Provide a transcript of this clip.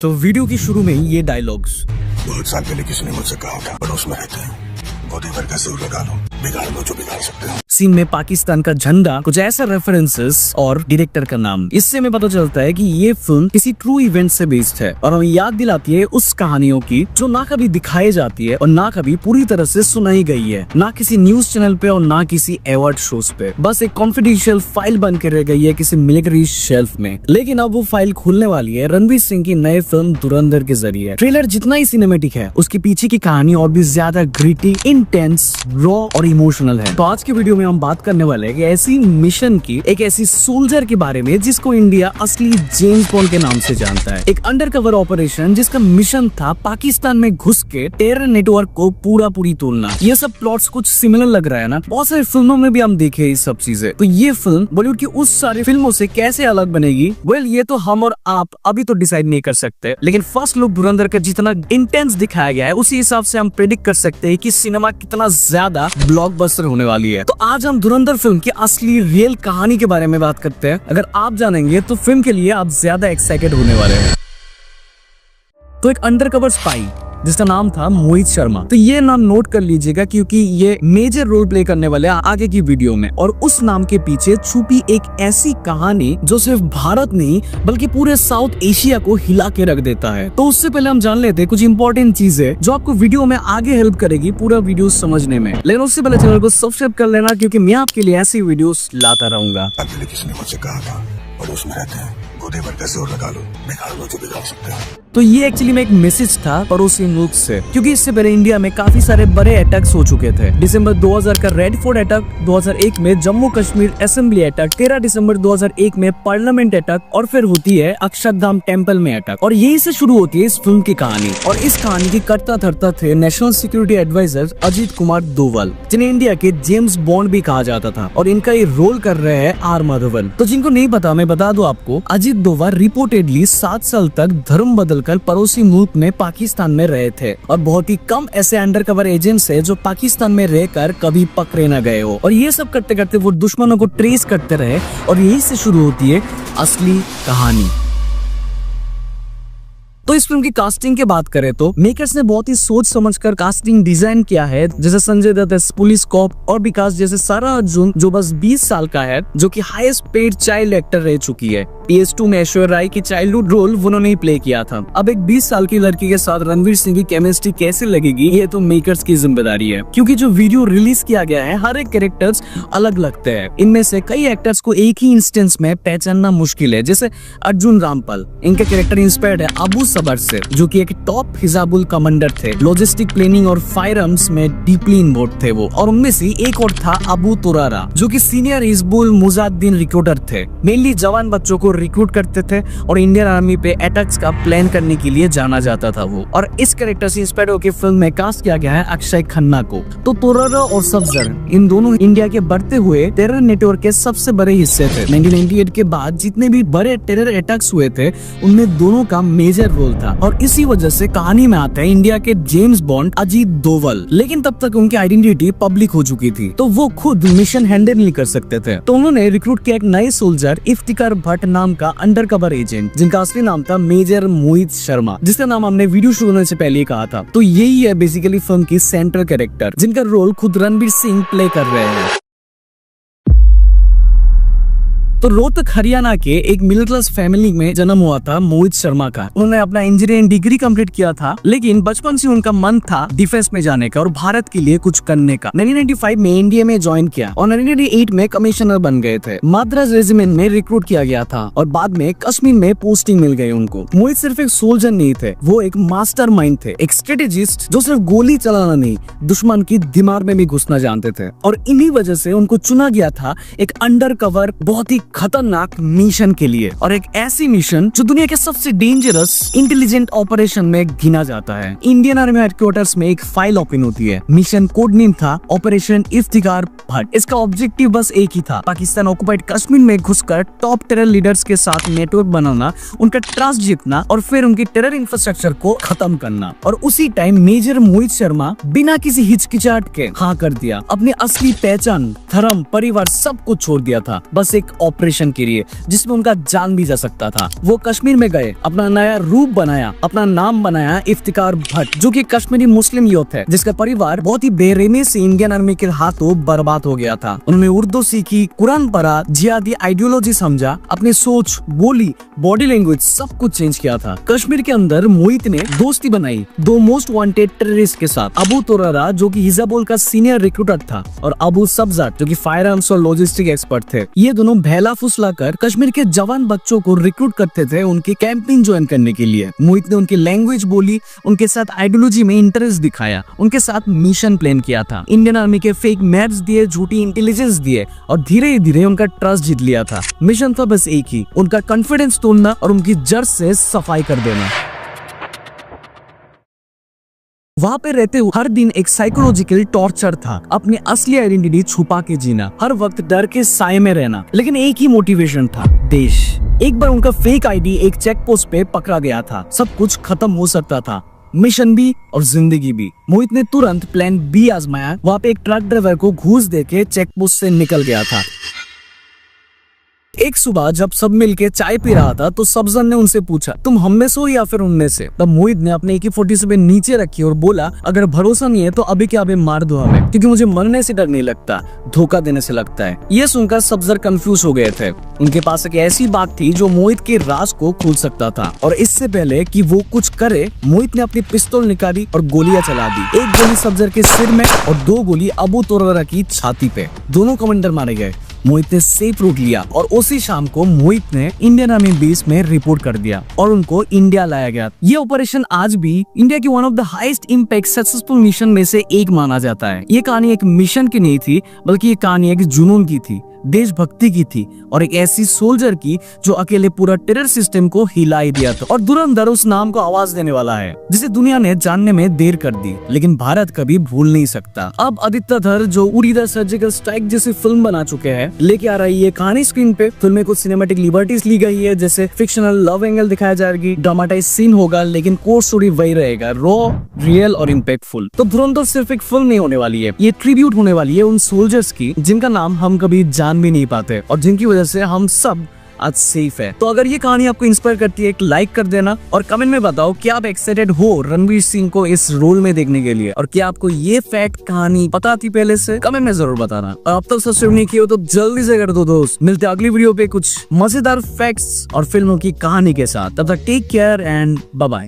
तो वीडियो की शुरू में ही ये डायलॉग्स। बहुत साल पहले किसी ने मुझसे कहा था पड़ोस में रहते हैं, गोदी भर का जरूर लगा लो, बिगाड़ लो जो बिगाड़ सकते हो। सीन में पाकिस्तान का झंडा, कुछ ऐसा रेफरेंसेस और डायरेक्टर का नाम, इससे हमें पता चलता है कि ये फिल्म किसी ट्रू इवेंट से बेस्ड है और हमें याद दिलाती है उस कहानियों की जो ना कभी दिखाई जाती है और ना कभी पूरी तरह से सुनाई गई है, ना किसी न्यूज चैनल पे और ना किसी अवार्ड शोज पे। बस एक कॉन्फिडेंशियल फाइल बन के रह गई है किसी मिलिट्री शेल्फ में। लेकिन अब वो फाइल खुलने वाली है रणवीर सिंह की नई फिल्म धुरंधर के जरिए। ट्रेलर जितना ही सिनेमेटिक है, उसके पीछे की कहानी और भी ज्यादा ग्रिटी, इंटेंस, रॉ और इमोशनल है। तो आज की वीडियो में हम बात करने वाले हैं कि ऐसी मिशन की, एक ऐसी सोल्जर के बारे में जिसको इंडिया असली जेम्स बॉन्ड के नाम से जानता है। एक अंडरकवर ऑपरेशन जिसका मिशन था पाकिस्तान में घुस के टेरर नेटवर्क को पूरी तोड़ना। ये सब प्लॉट्स कुछ सिमिलर लग रहा है ना, बहुत सारी फिल्मों में भी हम देखे ये सब चीजें। तो ये फिल्म बॉलीवुड की उस सारी फिल्मों से कैसे अलग बनेगी, वेल ये तो हम और आप अभी तो डिसाइड नहीं कर सकते। लेकिन फर्स्ट लुक धुरंधर का जितना इंटेंस दिखाया गया है, उसी हिसाब से हम प्रेडिक्ट कर सकते हैं कि सिनेमा कितना ज्यादा ब्लॉकबस्टर होने वाली है। तो आज हम धुरंधर फिल्म की असली रियल कहानी के बारे में बात करते हैं। अगर आप जानेंगे तो फिल्म के लिए आप ज्यादा एक्साइटेड होने वाले हैं। तो एक अंडरकवर स्पाई जिसका नाम था मोहित शर्मा, तो ये नाम नोट कर लीजिएगा क्योंकि ये मेजर रोल प्ले करने वाले आगे की वीडियो में। और उस नाम के पीछे छुपी एक ऐसी कहानी जो सिर्फ भारत नहीं बल्कि पूरे साउथ एशिया को हिला के रख देता है। तो उससे पहले हम जान लेते हैं कुछ इंपॉर्टेंट चीजें जो आपको वीडियो में आगे हेल्प करेगी पूरा वीडियो समझने में। लेकिन उससे पहले चैनल को सब्सक्राइब कर लेना क्योंकि मैं आपके लिए ऐसी वीडियो लाता रहूंगा। किसी ने मुझसे कहा था पड़ोस में रहते हैं, गोदी भर का जोर लगा लो, बिगाड़ लो जो बिगाड़ सकते हो। तो ये एक्चुअली में एक मैसेज था पड़ोसी मुल्क से, क्योंकि इससे पहले इंडिया में काफी सारे बड़े अटैक्स हो चुके थे। दिसंबर 2000 का रेड फोर्ट अटैक, 2001 में जम्मू कश्मीर असेंबली अटैक, 13 दिसंबर 2001 में पार्लियामेंट अटैक और फिर होती है अक्षरधाम टेम्पल में अटैक। और यही से शुरू होती है इस फिल्म की कहानी। और इस कहानी की कर्ता धर्ता थे national security adviser Ajit Kumar Doval, जिन्हें इंडिया के जेम्स बॉन्ड भी कहा जाता था। और इनका ये रोल कर रहे हैं आर माधवन। तो जिनको नहीं पता मैं बता दूं आपको, अजीत डोभाल रिपोर्टेडली 7 साल तक धर्म बदलकर पड़ोसी मुल्क में पाकिस्तान में रहे थे। और बहुत ही कम ऐसे अंडरकवर एजेंट्स हैं जो पाकिस्तान में रहकर कभी पकड़े न गए हो। और ये सब करते करते वो दुश्मनों को ट्रेस करते रहे और यही से शुरू होती है असली कहानी। तो इस फिल्म की कास्टिंग की बात करें तो मेकर्स ने बहुत ही सोच समझकर कास्टिंग डिजाइन किया है। जैसे Sanjay Dutt as police cop और विकास जैसे सारा अर्जुन जो बस 20 साल का है, जो कि हाईएस्ट पेड चाइल्ड एक्टर रह चुकी है। PS2 में ऐश्वर्या राय की चाइल्डहुड रोल उन्होंने ही प्ले किया था। अब एक 20 साल की लड़की के साथ रणवीर सिंह की केमिस्ट्री कैसे लगेगी, ये तो मेकर्स की जिम्मेदारी है। क्योंकि जो वीडियो रिलीज किया गया है, हर एक कैरेक्टर्स अलग लगते हैं। इनमें से कई एक्टर्स को एक ही इंस्टेंस में पहचानना मुश्किल है। जैसे अर्जुन रामपाल, इनके कैरेक्टर इंस्पायर्ड है अबू सबर से, जो कि एक टॉप हिजाबुल कमांडर थे। लॉजिस्टिक प्लानिंग और फायर आर्म्स में डीपली इन्वॉल्व थे वो। और उनमें से एक और था अबू तुरारा, जो कि सीनियर हिजबुल मुजाहिदीन रिक्रूटर थे। मेनली जवान बच्चों को रिक्रूट करते थे और इंडियन आर्मी पे अटैक्स का प्लान करने के लिए जाना जाता था वो। और इस कैरेक्टर से इंस्पायर होकर फिल्म में कास्ट किया गया है अक्षय खन्ना को। तो तुरारा और सफदर, इन दोनों इंडिया के बढ़ते हुए टेरर नेटवर्क के सबसे बड़े हिस्से थे। 1998 के बाद जितने भी बड़े टेरर अटैक्स हुए थे, उनमें दोनों का मेजर रोल था। और इसी वजह से कहानी में आता है इंडिया के जेम्स बॉन्ड अजीत डोभाल। लेकिन तब तक उनकी आइडेंटिटी पब्लिक हो चुकी थी, तो वो खुद मिशन हैंडल नहीं कर सकते थे। तो उन्होंने रिक्रूट किया एक नए सोल्जर इफ्तिकार भट्ट नाम का अंडरकवर एजेंट, जिनका असली नाम था मेजर मोहित शर्मा, जिसका नाम हमने वीडियो शुरू होने से पहले ही कहा था। तो यही है बेसिकली फिल्म की सेंट्रल कैरेक्टर, जिनका रोल खुद रणवीर सिंह प्ले कर रहे हैं। तो रोहतक हरियाणा के एक मिडिल क्लास फैमिली में जन्म हुआ था मोहित शर्मा का। उन्होंने अपना इंजीनियरिंग डिग्री कंप्लीट किया था, लेकिन बचपन से उनका मन था डिफेंस में जाने का और भारत के लिए कुछ करने का। 1995 में एनडीए में ज्वाइन किया और 1998 में कमिश्नर बन गए थे। मद्रास रेजिमेंट में रिक्रूट किया गया था और बाद में कश्मीर में पोस्टिंग मिल गई उनको। मोहित सिर्फ एक सोल्जर नहीं थे, वो एक मास्टरमाइंड थे, एक स्ट्रेटेजिस्ट जो सिर्फ गोली चलाना नहीं, दुश्मन की दिमाग में भी घुसना जानते थे। और इन्हीं वजह से उनको चुना गया था एक अंडरकवर बहुत ही खतरनाक मिशन के लिए। और एक ऐसी मिशन जो दुनिया के सबसे डेंजरस इंटेलिजेंट ऑपरेशन में गिना जाता है। इंडियन आर्मी हेडक्वार्टर्स में एक फाइल ओपन होती है। मिशन कोड नेम था ऑपरेशन इफ्तिकार भट्ट। इसका ऑब्जेक्टिव बस एक ही था, पाकिस्तान ऑक्युपाइड कश्मीर में घुसकर टॉप टेरर लीडर्स के साथ नेटवर्क बनाना, उनका ट्रस्ट जीतना और फिर उनकी टेरर इंफ्रास्ट्रक्चर को खत्म करना। और उसी टाइम मेजर मोहित शर्मा बिना किसी हिचकिचाहट के हाँ कर दिया। अपनी असली पहचान, धर्म, परिवार सब कुछ छोड़ दिया था, बस एक ऑपरेशन के लिए जिसमें उनका जान भी जा सकता था। वो कश्मीर में गए, अपना नया रूप बनाया, अपना नाम बनाया इफ्तिकार भट्ट, जो कि कश्मीरी मुस्लिम यूथ है जिसका परिवार बहुत ही बेरहमी से इंडियन आर्मी के हाथों बर्बाद हो गया था। उन्होंने उर्दू सीखी, कुरान पढ़ा, जिहादी आइडियोलॉजी समझा, अपनी सोच, बोली, बॉडी लैंग्वेज सब कुछ चेंज किया था। कश्मीर के अंदर मोहित ने दोस्ती बनाई दो मोस्ट वांटेड टेररिस्ट के साथ, अबू तोरारा जो कि हिजबुल का सीनियर रिक्रूटर था और अबू सब्जाट जो कि फायर आर्म्स और लॉजिस्टिक एक्सपर्ट थे। ये दोनों बहला फुसला कर कश्मीर के जवान बच्चों को रिक्रूट करते थे उनकी कैंपिंग ज्वाइन करने के लिए। मोहित ने उनकी लैंग्वेज बोली, उनके साथ आइडियोलॉजी में इंटरेस्ट दिखाया, उनके साथ मिशन प्लान किया था, इंडियन आर्मी के फेक मैप्स दिए, झूठी इंटेलिजेंस दिए और धीरे धीरे उनका ट्रस्ट जीत लिया था। मिशन था बस एक ही, उनका कॉन्फिडेंस तोड़ना और उनकी जड़ से सफाई कर देना। वहाँ पे रहते हुए हर दिन एक साइकोलॉजिकल टॉर्चर था, अपनी असली आइडेंटिटी छुपा के जीना, हर वक्त डर के साए में रहना, लेकिन एक ही मोटिवेशन था, देश। एक बार उनका फेक आईडी एक चेक पोस्ट पे पकड़ा गया था, सब कुछ खत्म हो सकता था, मिशन भी और जिंदगी भी। मोहित ने तुरंत प्लान बी आजमाया, वहाँ पे एक ट्रक ड्राइवर को घूस देके चेक पोस्ट से निकल गया था। एक सुबह जब सब मिलके चाय पी रहा था तो सब्जन ने उनसे पूछा, तुम हम में से हो या फिर उनमें से? तब मोहित ने अपने AK-47 नीचे रखी और बोला, अगर भरोसा नहीं है तो अभी के अभी मार दो हमें, क्योंकि मुझे मरने से डर नहीं लगता, धोखा देने से लगता है। ये सुनकर सब्जर कंफ्यूज हो गए थे। उनके पास एक ऐसी बात थी जो मोहित के राज को खोल सकता था, और इससे पहले कि वो कुछ करे मोहित ने अपनी पिस्तौल निकाली और गोलियां चला दी। एक गोली सब्जर के सिर में और दो गोली अबू तोरारा की छाती पे। दोनों कमांडर मारे गए। मोहित ने सेफ रूट लिया और उसी शाम को मोहित ने इंडियन आर्मी बेस में रिपोर्ट कर दिया और उनको इंडिया लाया गया। ये ऑपरेशन आज भी इंडिया की one of the highest impact successful mission में से एक माना जाता है। ये कहानी एक मिशन की नहीं थी, बल्कि ये कहानी एक जुनून की थी, देशभक्ति की थी और एक ऐसी सोल्जर की जो अकेले पूरा टेरर सिस्टम को हिला ही दिया था और धुरंधर उस नाम को आवाज देने वाला है जिसे दुनिया ने जानने में देर कर दी, लेकिन भारत कभी भूल नहीं सकता। अब आदित्य धर जो उड़ी द सर्जिकल स्ट्राइक जैसी फिल्म बना चुके हैं, लेके आ रही है कहानी स्क्रीन पे। फिल्म में कुछ सिनेमैटिक लिबर्टीज ली गई है, जैसे फिक्शनल लव एंगल दिखाया जाएगी, ड्रामाटाइज सीन होगा, लेकिन कोर स्टोरी वही रहेगा, रॉ, रियल और इम्पैक्टफुल। तो धुरंधर सिर्फ एक फिल्म नहीं होने वाली है, ये ट्रिब्यूट होने वाली है उन सोल्जर्स की जिनका नाम हम कभी जान भी नहीं पाते और जिनकी वजह से हम सब आज सेफ है। तो अगर ये कहानी आपको इंस्पायर करती है, एक लाइक कर देना और कमेंट में बताओ क्या आप एक्साइटेड हो रणवीर सिंह को इस रोल में देखने के लिए, और क्या आपको ये फैक्ट कहानी पता थी पहले से? कमेंट में जरूर बताना। और अब तक सब्सक्राइब नहीं किया हो तो जल्दी से कर दो दोस्त। मिलते हैं अगली वीडियो पे कुछ मजेदार फैक्ट्स और फिल्मों की कहानी के साथ। तब तक take care and bye bye.